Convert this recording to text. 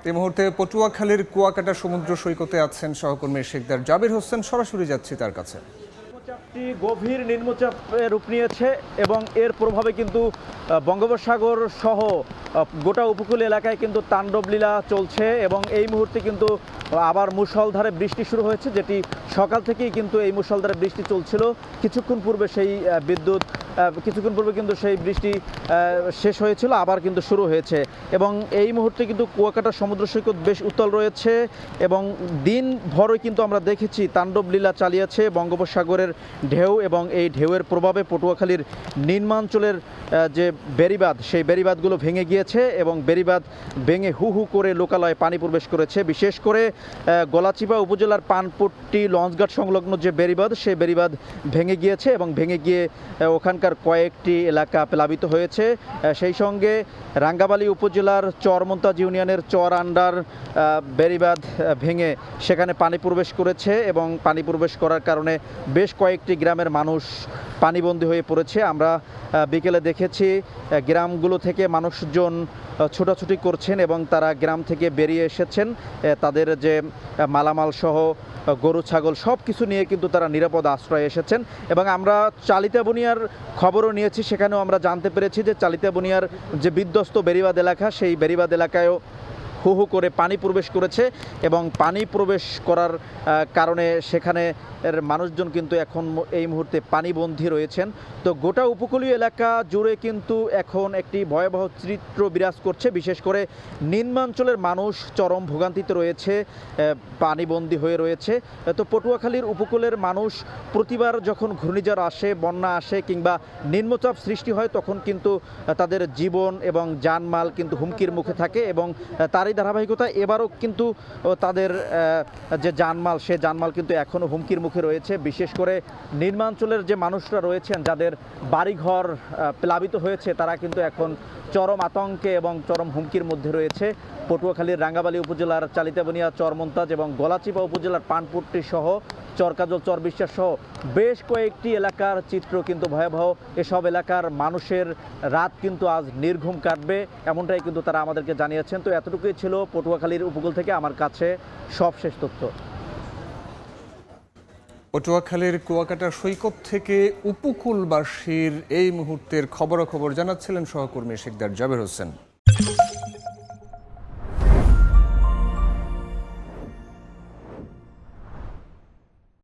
এই মুহূর্তে পটুয়াখালীর কুয়াকাটা সমুদ্র সৈকতে আছেন সহকর্মী শেখদার জাবির হোসেন। সরাসরি যাচ্ছি তার কাছে। নিম্নচাপটি গভীর নিম্নচাপে রূপ নিয়েছে এবং এর প্রভাবে কিন্তু বঙ্গোপসাগর সহ গোটা উপকূল এলাকায় কিন্তু তাণ্ডবলীলা চলছে এবং এই মুহূর্তে কিন্তু আবার মুষলধারে বৃষ্টি শুরু হয়েছে, যেটি সকাল থেকেই কিন্তু এই মুষলধারে বৃষ্টি চলছিল। কিছুক্ষণ পূর্বে কিন্তু সেই বৃষ্টি শেষ হয়েছিল, আবার কিন্তু শুরু হয়েছে এবং এই মুহূর্তে কিন্তু কুয়াকাটা সমুদ্র সৈকত বেশ উত্তাল রয়েছে এবং দিন ভরই কিন্তু আমরা দেখেছি তাণ্ডবলীলা চালিয়েছে বঙ্গোপসাগরের ঢেউ এবং এই ঢেউয়ের প্রভাবে পটুয়াখালীর নিম্নাঞ্চলের যে বেড়িবাঁধ, সেই বেড়িবাঁধগুলো ভেঙে গিয়েছে এবং বেড়িবাঁধ ভেঙে হু হু করে লোকালয়ে পানি প্রবেশ করেছে। বিশেষ করে গলাচিপা উপজেলার পানপট্টি লঞ্চঘাট সংলগ্ন যে বেড়িবাঁধ, সেই বেড়িবাঁধ ভেঙে গিয়েছে এবং ভেঙে গিয়ে ওখানকার কয়েকটি এলাকা প্লাবিত হয়েছে। সেই সঙ্গে রাঙ্গাবালী উপজেলার চরমন্তাজ ইউনিয়নের চর আন্ডার বেড়িবাঁধ ভেঙে সেখানে পানি প্রবেশ করেছে এবং পানি প্রবেশ করার কারণে বেশ কয়েকটি গ্রামের মানুষ পানিবন্দী হয়ে পড়েছে। আমরা বিকেলে দেখেছি গ্রামগুলো থেকে মানুষজন ছোটাছুটি করছেন এবং তারা গ্রাম থেকে বেরিয়ে এসেছেন। তাদের যে মালামাল সহ গরু ছাগল সব কিছু নিয়ে কিন্তু তারা নিরাপদ আশ্রয়ে এসেছেন এবং আমরা চালিতাবনিয়ার খবরও নিয়েছি। সেখানেও আমরা জানতে পেরেছি যে চালিতাবনিয়ার যে বিধ্বস্ত বেড়িবাঁধ এলাকা, সেই বেড়িবাঁধ এলাকায়ও হু হু করে পানি প্রবেশ করেছে এবং পানি প্রবেশ করার কারণে সেখানে মানুষজন কিন্তু এখন এই মুহূর্তে পানিবন্দী রয়েছেন। তো গোটা উপকূলীয় এলাকা জুড়ে কিন্তু এখন একটি ভয়াবহ চিত্র বিরাজ করছে। বিশেষ করে নিম্নাঞ্চলের মানুষ চরম ভোগান্তিতে রয়েছে, পানিবন্দী হয়ে রয়েছে। তো পটুয়াখালীর উপকূলের মানুষ প্রতিবার যখন ঘূর্ণিঝড় আসে, বন্যা আসে কিংবা নিম্নচাপ সৃষ্টি হয়, তখন কিন্তু তাদের জীবন এবং জানমাল কিন্তু হুমকির মুখে থাকে এবং তারই ধারাবাহিকতা এবারও কিন্তু তাদের যে জানমাল, সে জানমাল কিন্তু এখনও হুমকির মুখে রয়েছে। বিশেষ করে নিম্নাঞ্চলের যে মানুষরা রয়েছেন, যাদের বাড়িঘর প্লাবিত হয়েছে, তারা কিন্তু এখন চরম আতঙ্কে এবং চরম হুমকির মধ্যে রয়েছে। পটুয়াখালীর রাঙ্গাবালী উপজেলার চালিতাবনিয়া, চরমন্তাজ এবং গলাচিপা উপজেলার পানপট্টি সহ চরকাজল, চরবিশ্বাস সহ বেশ কয়েকটি এলাকার চিত্র কিন্তু ভয়াবহ। এসব এলাকার মানুষের রাত কিন্তু আজ নির্ঘুম কাটবে, এমনটাই কিন্তু তারা আমাদেরকে জানিয়েছেন। তো এতটুকুই ছিল পটুয়াখালীর উপকূল থেকে আমার কাছে সবশেষ তথ্য। পটুয়াখালীর কুয়াকাটা সৈকত থেকে উপকূলবাসীর এই মুহূর্তের খবরাখবর জানাচ্ছিলেন সহকর্মী শেখদার জাবির হোসেন।